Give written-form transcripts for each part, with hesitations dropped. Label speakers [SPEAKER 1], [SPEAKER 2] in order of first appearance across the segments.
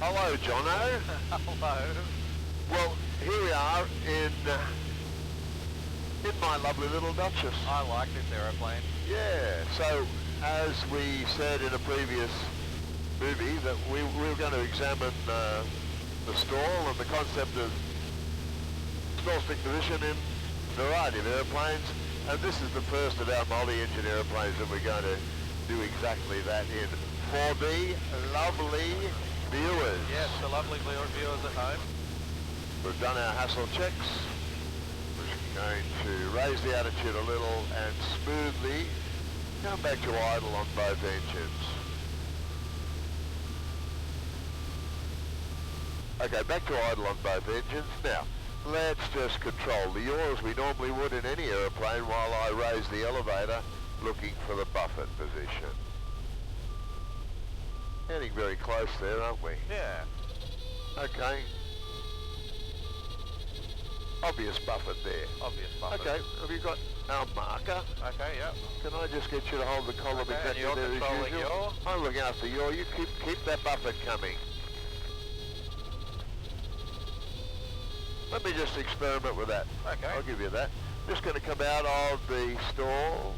[SPEAKER 1] Hello, Jono.
[SPEAKER 2] Hello.
[SPEAKER 1] Well, here we are in my lovely little Duchess.
[SPEAKER 2] I like this aeroplane.
[SPEAKER 1] Yeah, so as we said in a previous movie that we were going to examine the stall and the concept of stall stick position in a variety of airplanes, and this is the first of our multi-engine airplanes that we're going to do exactly that in for the lovely viewers.
[SPEAKER 2] Yes, the lovely viewers at home.
[SPEAKER 1] We've done our hassle checks. We're going to raise the attitude a little and smoothly come back to idle on both engines. Okay, back to idle on both engines. Now, let's just control the yaw as we normally would in any aeroplane while I raise the elevator looking for the buffet position. Getting very close there, aren't we?
[SPEAKER 2] Yeah.
[SPEAKER 1] Okay. Obvious buffet there.
[SPEAKER 2] Obvious buffet.
[SPEAKER 1] Okay, have you got our marker?
[SPEAKER 2] Okay, yeah.
[SPEAKER 1] Can I just get you to hold the column
[SPEAKER 2] Okay, and
[SPEAKER 1] exactly
[SPEAKER 2] you're
[SPEAKER 1] there as
[SPEAKER 2] controlling
[SPEAKER 1] usual?
[SPEAKER 2] yaw?
[SPEAKER 1] I'm looking after yaw. You keep that buffet coming. Let me just experiment with that.
[SPEAKER 2] Okay.
[SPEAKER 1] I'll give you that. Just going to come out of the stall.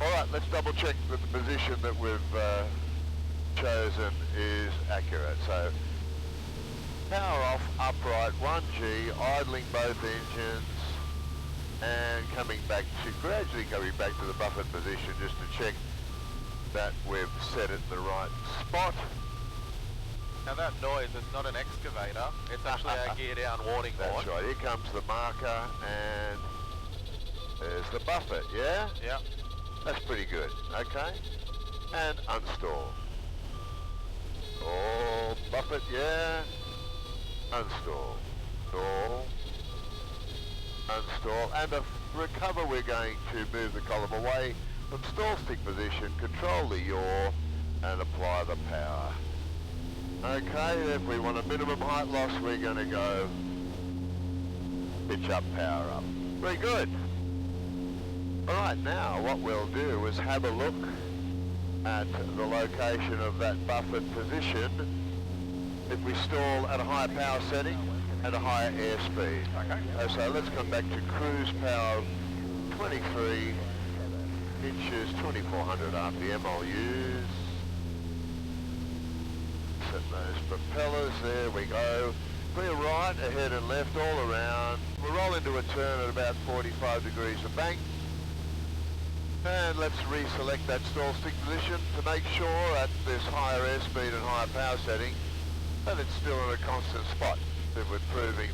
[SPEAKER 1] Alright, let's double check that the position that we've chosen is accurate. So, power off, upright, 1G, idling both engines, and gradually coming back to the buffet position just to check that we've set it in the right spot.
[SPEAKER 2] Now that noise is not an excavator, it's actually our gear down warning board.
[SPEAKER 1] That's right, here comes the marker and there's the buffet, yeah?
[SPEAKER 2] Yeah.
[SPEAKER 1] That's pretty good, okay? And unstall. Oh, buffet, yeah. Unstall. Stall. Unstall. And to recover, we're going to move the column away from stall stick position, control the yaw, and apply the power. Okay, if we want a minimum height loss, we're going to go pitch up, power up. Very good. Alright, now what we'll do is have a look at the location of that buffet position if we stall at a higher power setting and a higher airspeed.
[SPEAKER 2] Okay.
[SPEAKER 1] So let's come back to cruise power 23 inches, 2400 RPM I'll use. Set those propellers, there we go. Clear right, ahead and left, all around. We'll roll into a turn at about 45 degrees of bank. And let's reselect that stall stick position to make sure at this higher airspeed and higher power setting that it's still in a constant spot if we're proving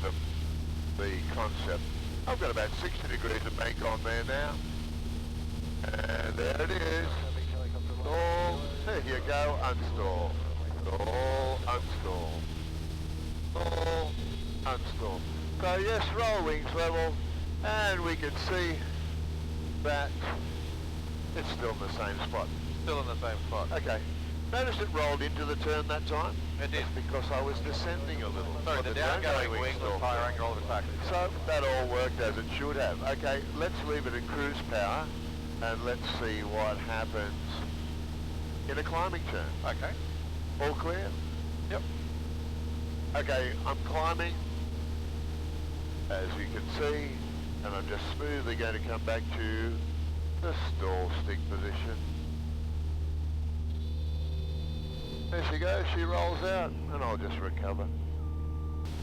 [SPEAKER 1] the concept. I've got about 60 degrees of bank on there now. And there it is. Stall, there you go, unstall. Stall, unstall. Stall, unstall. So yes, roll wings level, and we can see that it's still in the same spot.
[SPEAKER 2] Still in the same spot.
[SPEAKER 1] Okay. Notice it rolled into the turn that time?
[SPEAKER 2] It did.
[SPEAKER 1] That's because I was descending a little.
[SPEAKER 2] Sorry, the downgoing wing was higher angle of attack.
[SPEAKER 1] So that all worked as it should have. Okay, let's leave it at cruise power and let's see what happens in a climbing turn.
[SPEAKER 2] Okay.
[SPEAKER 1] All clear?
[SPEAKER 2] Yep.
[SPEAKER 1] Okay, I'm climbing, as you can see, and I'm just smoothly going to come back to the stall stick position. There she goes, she rolls out, and I'll just recover.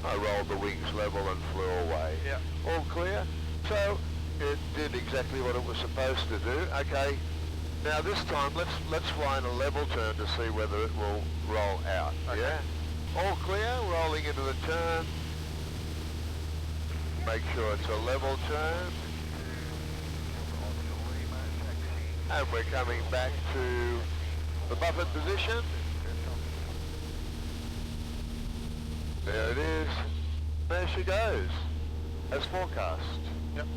[SPEAKER 1] I rolled the wings level and flew away.
[SPEAKER 2] Yeah.
[SPEAKER 1] All clear? So, it did exactly what it was supposed to do. Okay, now this time let's fly in a level turn to see whether it will roll out.
[SPEAKER 2] Okay.
[SPEAKER 1] Yeah? All clear, rolling into the turn. Make sure it's a level turn. And we're coming back to the buffet position. There it is. There she goes, as forecast.
[SPEAKER 2] Yep.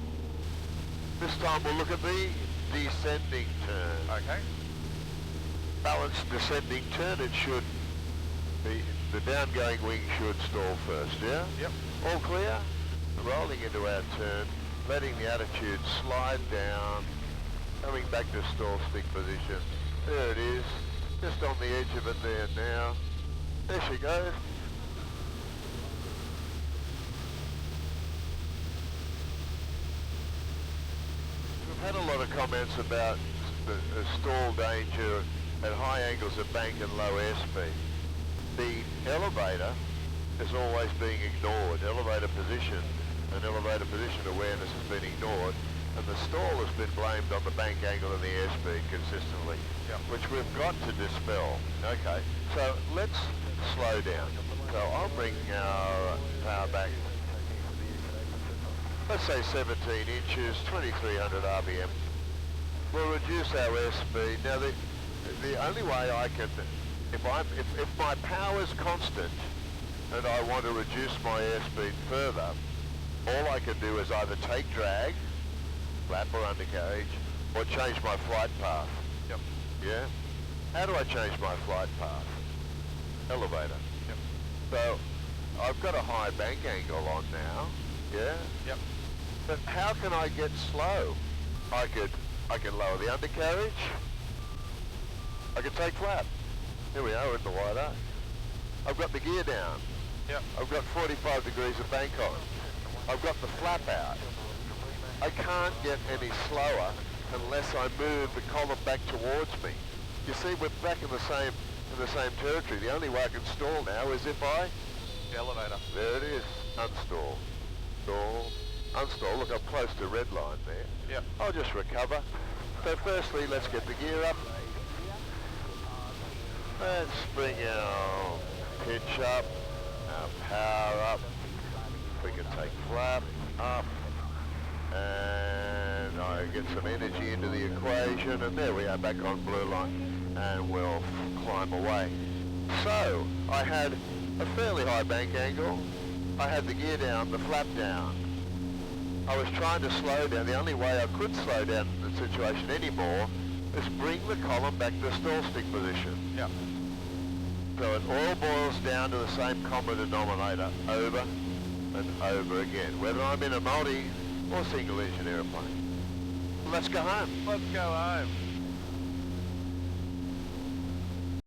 [SPEAKER 1] This time we'll look at the descending turn.
[SPEAKER 2] Okay.
[SPEAKER 1] Balanced descending turn, it should be, the downgoing wing should stall first, yeah?
[SPEAKER 2] Yep.
[SPEAKER 1] All clear? Rolling into our turn, letting the attitude slide down, coming back to stall stick position. There it is. just on the edge of it there now. There she goes. We've had a lot of comments about the stall danger at high angles of bank and low airspeed. The elevator is always being ignored. Elevator position and elevator position awareness has been ignored, and the stall has been blamed on the bank angle and the airspeed consistently, which we've got to dispel. Okay, so let's slow down. So I'll bring our power back, let's say 17 inches, 2300 RPM. We'll reduce our airspeed. Now the only way I can, if my power is constant and I want to reduce my airspeed further, all I can do is either take drag, flap or undercarriage, or change my flight path.
[SPEAKER 2] Yep.
[SPEAKER 1] Yeah? How do I change my flight path? Elevator.
[SPEAKER 2] Yep.
[SPEAKER 1] So I've got a high bank angle on now. Yeah?
[SPEAKER 2] Yep.
[SPEAKER 1] But how can I get slow? I could lower the undercarriage. I could take flap. Here we are, we're in the wide arc. I've got the gear down.
[SPEAKER 2] Yep.
[SPEAKER 1] I've got 45 degrees of bank on. I've got the flap out. I can't get any slower unless I move the column back towards me. You see, we're back in the same territory. The only way I can stall now is if I...
[SPEAKER 2] The elevator.
[SPEAKER 1] There it is. Unstall. Stall. Unstall. Look, I'm close to red line there.
[SPEAKER 2] Yep.
[SPEAKER 1] I'll just recover. So firstly, let's get the gear up. Let's bring our pitch up, our power up. We can take flap up, and I get some energy into the equation, and there we are back on blue line, and we'll climb away. So I had a fairly high bank angle. I had the gear down, the flap down. I was trying to slow down. The only way I could slow down the situation anymore is bring the column back to stall stick position.
[SPEAKER 2] Yep. So
[SPEAKER 1] it all boils down to the same common denominator, over and over again, whether I'm in a multi or single engine airplane. Let's go home.
[SPEAKER 2] Let's go home.